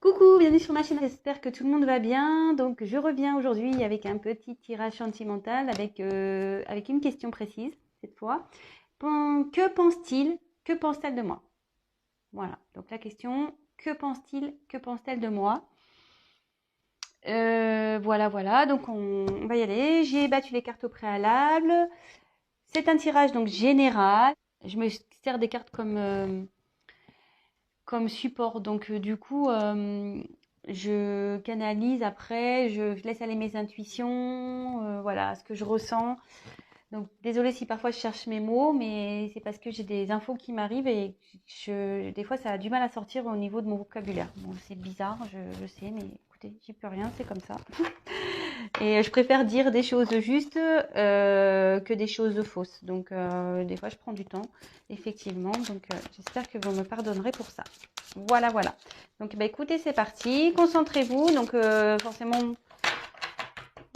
Coucou, bienvenue sur ma chaîne, j'espère que tout le monde va bien. Donc je reviens aujourd'hui avec un petit tirage sentimental avec une question précise cette fois. Que pense-t-il, que pense-t-elle de moi? Voilà, donc la question, que pense-t-il, que pense-t-elle de moi? Voilà, donc on va y aller. J'ai battu les cartes au préalable. C'est un tirage donc général. Je me sers des cartes comme support. Donc, du coup, je canalise après, je laisse aller mes intuitions, voilà, ce que je ressens. Donc, désolée si parfois je cherche mes mots, mais c'est parce que j'ai des infos qui m'arrivent et des fois, ça a du mal à sortir au niveau de mon vocabulaire. Bon, c'est bizarre, je sais, mais écoutez, j'y peux rien, c'est comme ça. Et je préfère dire des choses justes que des choses fausses. Donc, des fois, je prends du temps, effectivement. Donc, j'espère que vous me pardonnerez pour ça. Voilà. Donc, bah, écoutez, c'est parti. Concentrez-vous. Donc, forcément,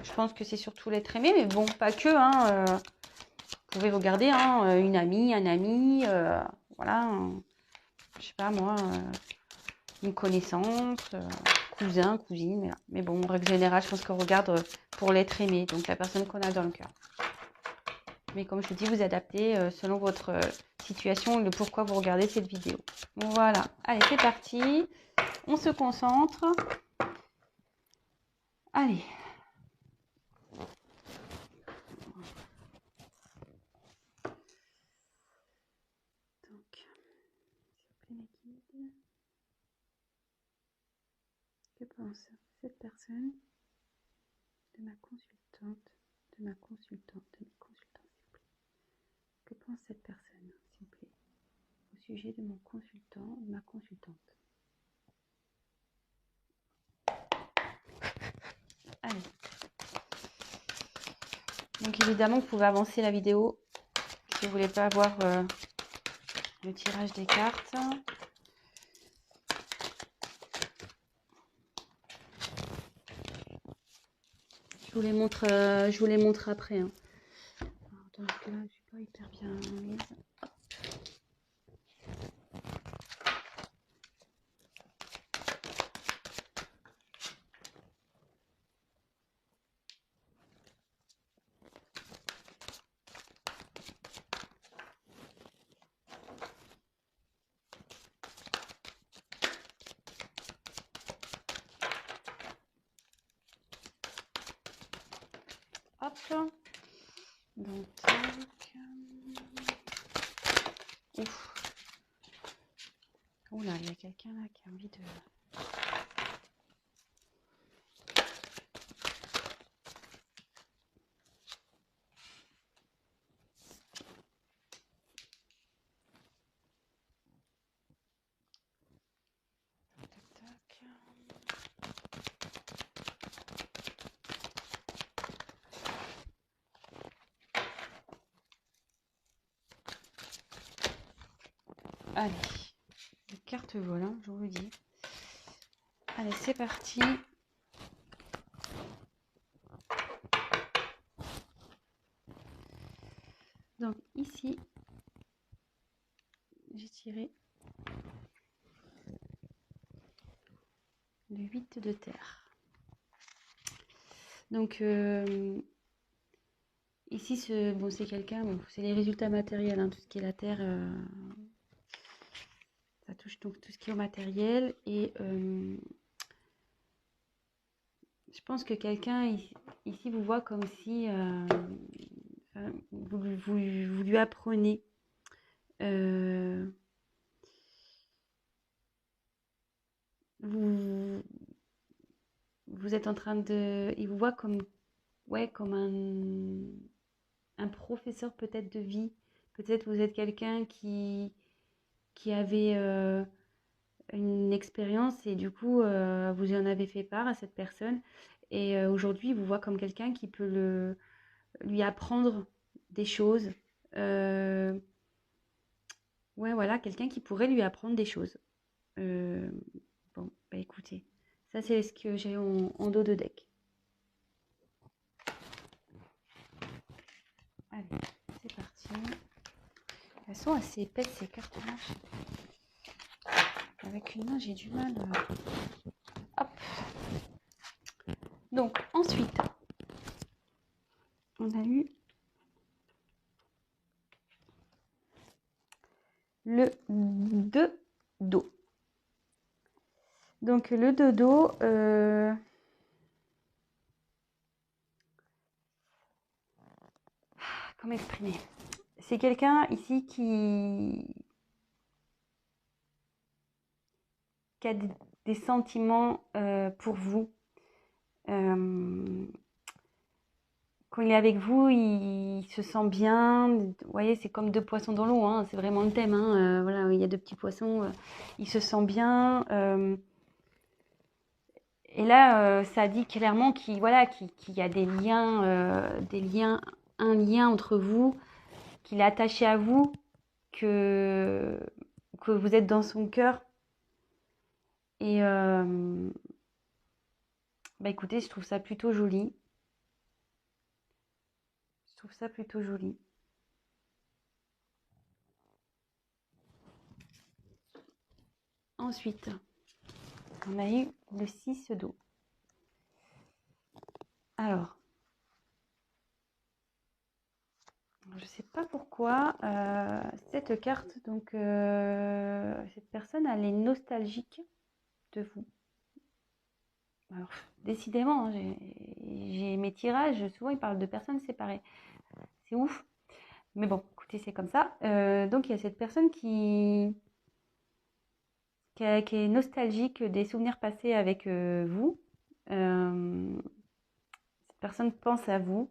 je pense que c'est surtout l'être aimé, mais bon, pas que. Vous pouvez regarder une amie, un ami, voilà. Je sais pas moi, une connaissance, cousin, cousine. Voilà. Mais bon, en règle générale, je pense qu'on regarde pour l'être aimé, donc la personne qu'on a dans le cœur. Mais comme je vous dis, vous adaptez selon votre situation et le pourquoi vous regardez cette vidéo. Voilà, allez, c'est parti. On se concentre. Allez. Donc, mes guides. Que pense cette personne de ma consultante, de ma consultante, de mes consultants, s'il vous plaît. Que pense cette personne, s'il vous plaît, au sujet de mon consultant, de ma consultante. Allez. Donc évidemment, vous pouvez avancer la vidéo si vous voulez pas avoir le tirage des cartes. Je vous les montre après. Alors, donc là, je suis pas hyper bien mise. Hop. Donc, ouf. Oula, il y a quelqu'un là qui a envie de... Allez, les cartes volent, je vous le dis. Allez, c'est parti. Donc ici, j'ai tiré le 8 de terre. Donc ici, c'est quelqu'un, bon, c'est les résultats matériels, tout ce qui est la terre, ça touche donc tout ce qui est au matériel. Et je pense que quelqu'un ici vous voit comme si vous lui apprenez. Vous êtes en train de... Il vous voit comme, ouais, comme un professeur peut-être de vie. Peut-être vous êtes quelqu'un qui avait une expérience et du coup, vous en avez fait part à cette personne. Et aujourd'hui, il vous voit comme quelqu'un qui peut lui apprendre des choses. Ouais, voilà, quelqu'un qui pourrait lui apprendre des choses. Bon, bah écoutez, ça c'est ce que j'ai en dos de deck. Allez, c'est parti. Elles sont assez épaisses ces cartes-là. avec une main, j'ai du mal. Hop. Donc, ensuite, on a eu le dodo. Donc, le dodo, comment exprimer? C'est quelqu'un ici qui a des sentiments pour vous. Quand il est avec vous, il se sent bien. Vous voyez, c'est comme deux poissons dans l'eau, hein. C'est vraiment le thème, hein. Voilà, il y a deux petits poissons. Il se sent bien. Et là, ça dit clairement qu'il voilà, qu'il y a des liens, un lien entre vous, qu'il est attaché à vous, que vous êtes dans son cœur. Et bah écoutez, je trouve ça plutôt joli. Je trouve ça plutôt joli. Ensuite, on a eu le 6 d'eau. Alors, je ne sais pas pourquoi cette carte, donc cette personne, elle est nostalgique de vous. Alors, décidément, hein, j'ai mes tirages, souvent ils parlent de personnes séparées. C'est ouf. Mais bon, écoutez, c'est comme ça. Donc, il y a cette personne qui est nostalgique des souvenirs passés avec vous. Cette personne pense à vous.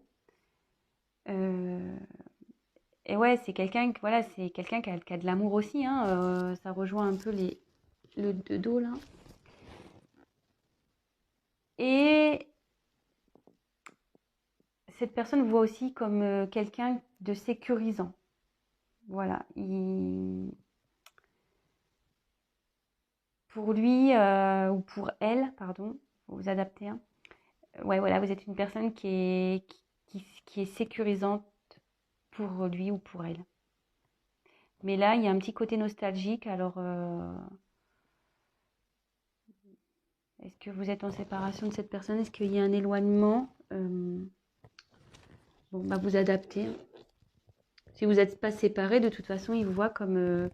Et ouais, c'est quelqu'un voilà, c'est quelqu'un qui a de l'amour aussi, hein. Ça rejoint un peu le dos là. Et cette personne voit aussi comme quelqu'un de sécurisant. Voilà. Pour lui ou pour elle, pardon, vous adaptez. Hein. Ouais, voilà, vous êtes une personne qui est sécurisante pour lui ou pour elle. Mais là, il y a un petit côté nostalgique. Alors, est-ce que vous êtes en séparation de cette personne? Est-ce qu'il y a un éloignement? Bon, bah vous adaptez. Si vous n'êtes pas séparés, de toute façon, il vous voit comme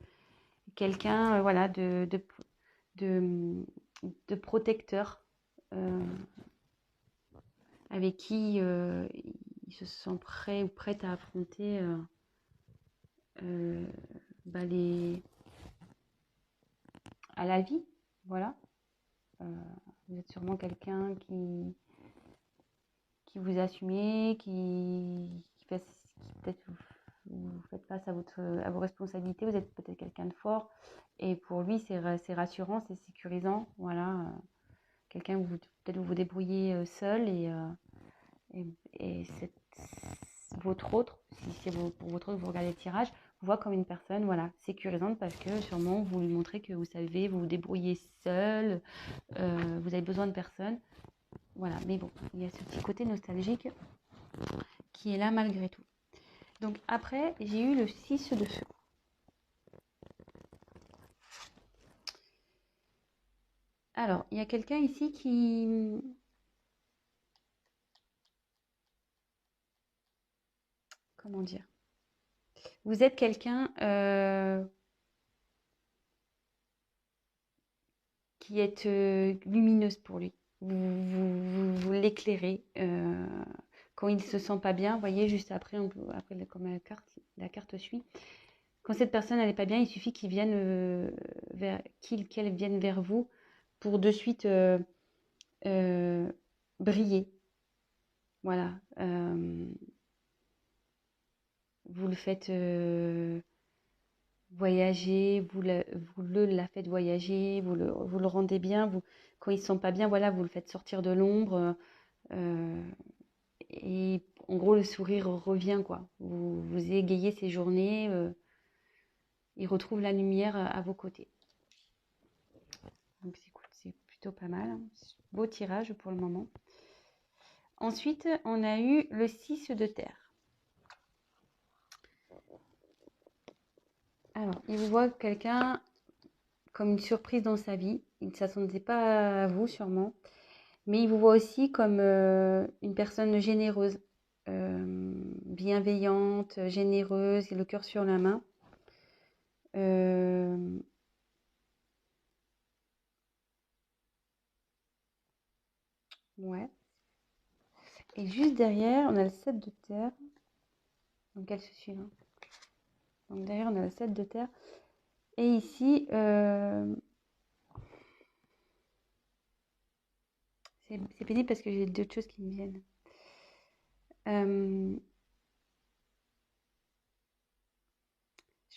quelqu'un voilà, de protecteur avec qui il se sent prêt ou prête à affronter bah à la vie. Voilà. Vous êtes sûrement quelqu'un qui vous assumez, qui peut-être vous faites face à vos responsabilités, vous êtes peut-être quelqu'un de fort, et pour lui c'est rassurant, c'est sécurisant, voilà, quelqu'un où peut-être vous débrouillez seul, et votre autre, si c'est pour votre autre, vous regardez le tirage, vous voit comme une personne, voilà, sécurisante, parce que sûrement vous lui montrez que vous savez vous débrouiller seul, vous avez besoin de personne. Voilà, mais bon, il y a ce petit côté nostalgique qui est là malgré tout. Donc après, j'ai eu le 6 de feu. Alors, il y a quelqu'un ici qui... Comment dire? Vous êtes quelqu'un qui est lumineuse pour lui. Vous l'éclairez. Quand il ne se sent pas bien, vous voyez, juste après, comme la carte suit. Quand cette personne n'est pas bien, il suffit qu'il vienne qu'elle vienne vers vous pour de suite briller. Voilà. Vous le faites voyager, vous la faites voyager, vous le rendez bien. Quand il ne se sent pas bien, voilà, vous le faites sortir de l'ombre. Et en gros, le sourire revient, quoi. Vous égayez ses journées. Il retrouve la lumière à vos côtés. Donc c'est plutôt pas mal. Hein. Beau tirage pour le moment. Ensuite, on a eu le 6 de terre. Alors, il vous voit quelqu'un comme une surprise dans sa vie. Il ne s'attendait pas à vous sûrement, mais il vous voit aussi comme une personne généreuse, bienveillante, généreuse, et le cœur sur la main. Euh, ouais. Et juste derrière, on a le 7 de terre. Donc elle se suit. Hein. Donc derrière, on a le 7 de terre. Et ici, c'est pénible parce que j'ai d'autres choses qui me viennent. Je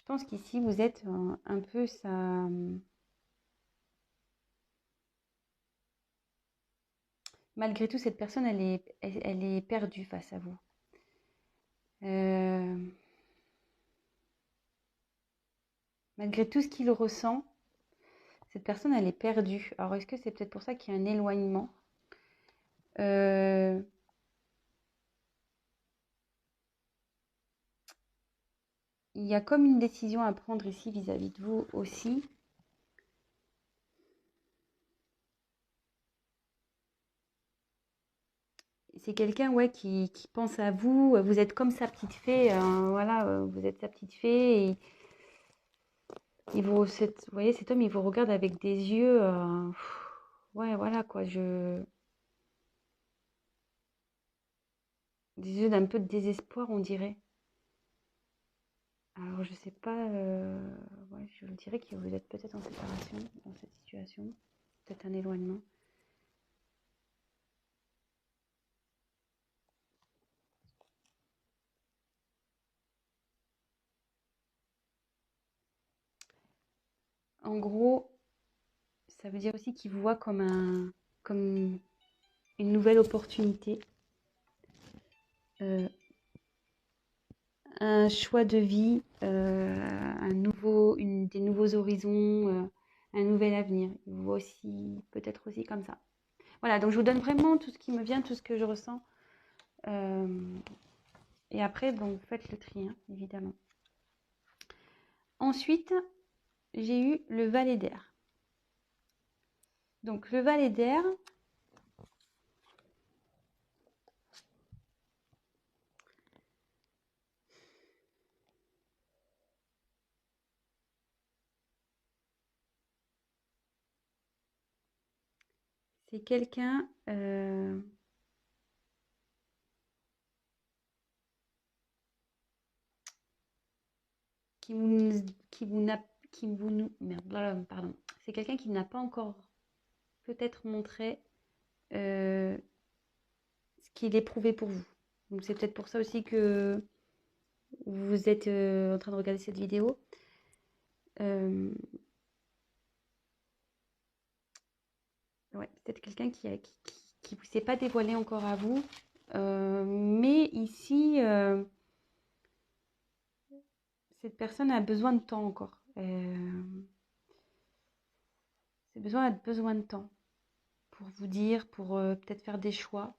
pense qu'ici, vous êtes un peu ça. Malgré tout, cette personne, elle est perdue face à vous. Malgré tout ce qu'il ressent, cette personne, elle est perdue. Alors, est-ce que c'est peut-être pour ça qu'il y a un éloignement? Il y a comme une décision à prendre ici vis-à-vis de vous aussi. C'est quelqu'un ouais, qui pense à vous. Vous êtes comme sa petite fée. Voilà, vous êtes sa petite fée. Et vous voyez, cet homme, il vous regarde avec des yeux. Ouais, voilà quoi. Des yeux d'un peu de désespoir, on dirait. Alors, je sais pas. Ouais, je dirais que vous êtes peut-être en séparation dans cette situation. Peut-être un éloignement. En gros, ça veut dire aussi qu'il vous voit comme une nouvelle opportunité. Un choix de vie, des nouveaux horizons, un nouvel avenir. Il vous voit aussi, peut-être aussi comme ça. Voilà, donc je vous donne vraiment tout ce qui me vient, tout ce que je ressens. Et après, bon, vous faites le tri, hein, évidemment. Ensuite, j'ai eu le valet d'air. Donc le valet d'air, c'est quelqu'un qui vous, qui vous n'a, qui vous, merde, pardon. C'est quelqu'un qui n'a pas encore peut-être montré ce qu'il éprouvait pour vous. Donc c'est peut-être pour ça aussi que vous êtes en train de regarder cette vidéo. Ouais, peut-être quelqu'un qui vous s'est pas dévoilé encore à vous. Mais ici, cette personne a besoin de temps encore. Besoin de temps pour vous dire, pour peut-être faire des choix.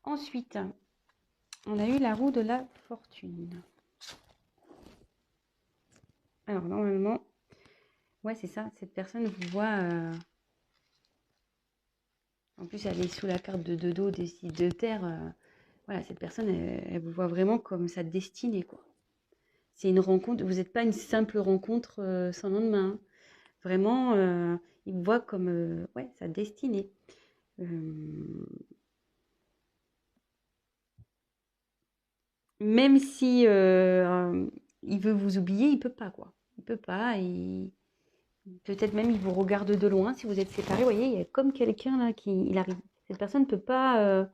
Ensuite, on a eu la roue de la fortune. Alors, normalement, ouais, c'est ça. Cette personne vous voit. En plus, elle est sous la carte de dos des signes de terre. Voilà, cette personne, elle vous voit vraiment comme sa destinée, quoi. C'est une rencontre. Vous n'êtes pas une simple rencontre sans lendemain. Hein. Vraiment, il vous voit comme ouais, sa destinée. Même si il veut vous oublier, il peut pas, quoi. Il peut pas. Peut-être même il vous regarde de loin si vous êtes séparés. Vous voyez, il y a comme quelqu'un là il arrive. Cette personne ne peut pas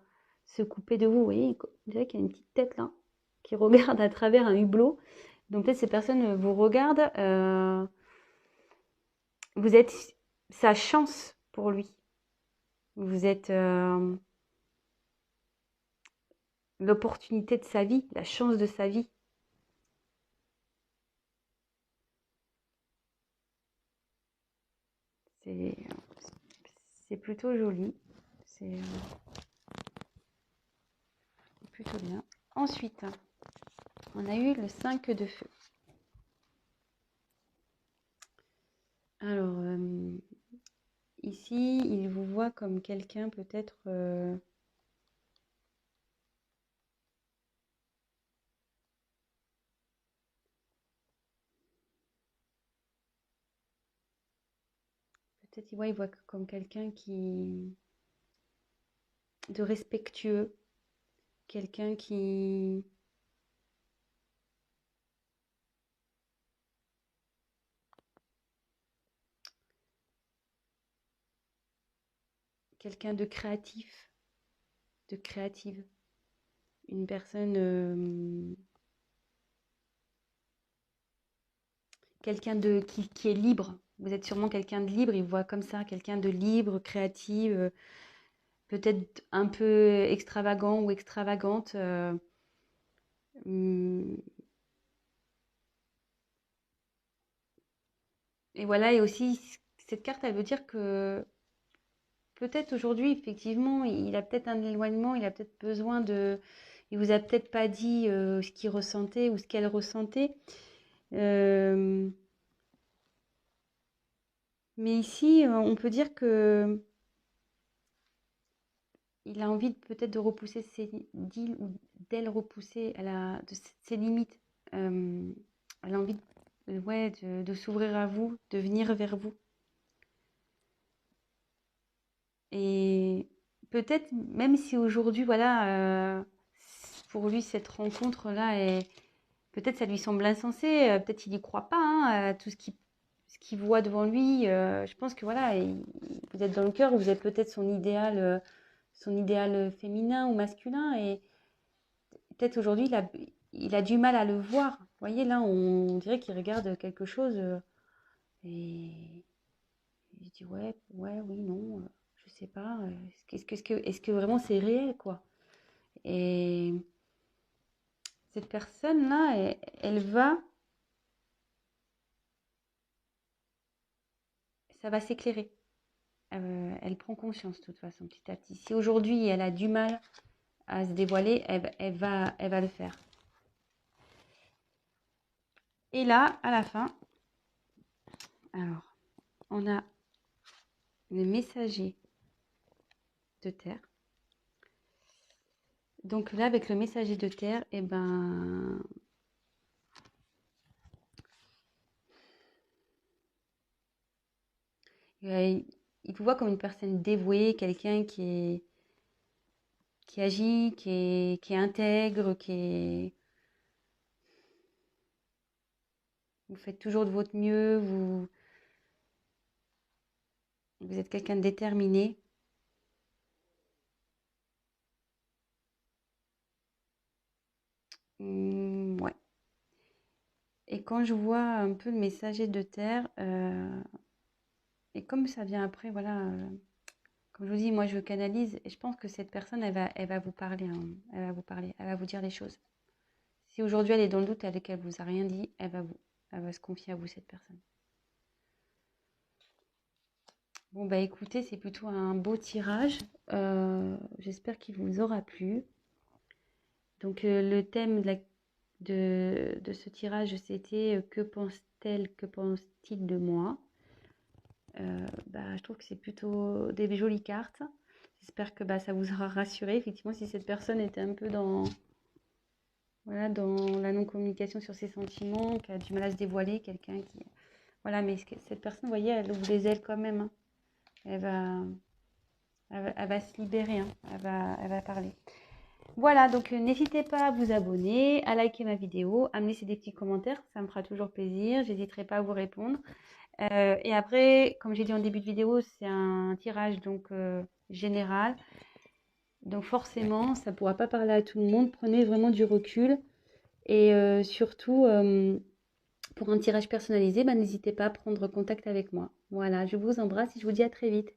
se couper de vous. Vous voyez, on dirait qu'il y a une petite tête là qui regarde à travers un hublot. Donc peut-être ces personnes vous regardent. Vous êtes sa chance pour lui. Vous êtes l'opportunité de sa vie, la chance de sa vie. C'est plutôt joli. C'est plutôt bien. Ensuite, On a eu le 5 de feu. Alors, ici, il vous voit comme quelqu'un peut-être... peut-être il voit comme quelqu'un de respectueux, quelqu'un quelqu'un de créatif, de créative, une personne, quelqu'un qui est libre. Vous êtes sûrement quelqu'un de libre, il voit comme ça, quelqu'un de libre, créative, peut-être un peu extravagant ou extravagante. Hum, et voilà, et aussi, cette carte, elle veut dire que peut-être aujourd'hui, effectivement, il a peut-être un éloignement, il a peut-être besoin de... Il vous a peut-être pas dit ce qu'il ressentait ou ce qu'elle ressentait. Euh, mais ici, on peut dire que il a envie peut-être de repousser d'il ou d'elle repousser ses limites. Elle a envie ouais, de s'ouvrir à vous, de venir vers vous. Et peut-être, même si aujourd'hui, voilà, pour lui, cette rencontre-là, peut-être ça lui semble insensé, peut-être il n'y croit pas hein, à tout ce qu'il voit devant lui. Je pense que voilà, vous êtes dans le cœur, vous êtes peut-être son idéal féminin ou masculin, et peut-être aujourd'hui, il a du mal à le voir. Vous voyez, là, on dirait qu'il regarde quelque chose et il dit ouais, ouais, oui, non, je sais pas. Est-ce que vraiment c'est réel, quoi? Et cette personne-là, ça va s'éclairer. Elle prend conscience, de toute façon, petit à petit. Si aujourd'hui, elle a du mal à se dévoiler, elle va le faire. Et là, à la fin, alors, on a le messager de terre. Donc là, avec le messager de terre, eh ben, il vous voit comme une personne dévouée, quelqu'un qui agit, qui est intègre, vous faites toujours de votre mieux, vous êtes quelqu'un de déterminé. Ouais. Et quand je vois un peu le messager de terre, et comme ça vient après, voilà, comme je vous dis, moi je canalise, et je pense que cette personne, elle va vous parler, hein, elle va vous dire les choses. Si aujourd'hui elle est dans le doute et qu'elle vous a rien dit, elle va se confier à vous, cette personne. Bon bah écoutez, c'est plutôt un beau tirage. J'espère qu'il vous aura plu. Donc le thème de ce tirage, c'était que pense-t-elle, que pense-t-il de moi? Je trouve que c'est plutôt des jolies cartes. J'espère que ça vous aura rassuré. Effectivement, si cette personne était un peu voilà, dans la non-communication sur ses sentiments, qui a du mal à se dévoiler, quelqu'un qui... Voilà, mais cette personne, vous voyez, elle ouvre les ailes quand même. Hein. Elle va se libérer, hein. Elle va parler. Voilà, donc n'hésitez pas à vous abonner, à liker ma vidéo, à me laisser des petits commentaires, ça me fera toujours plaisir, j'hésiterai pas à vous répondre. Et après, comme j'ai dit en début de vidéo, c'est un tirage donc général. Donc forcément, ça ne pourra pas parler à tout le monde. Prenez vraiment du recul. Et surtout, pour un tirage personnalisé, n'hésitez pas à prendre contact avec moi. Voilà, je vous embrasse et je vous dis à très vite.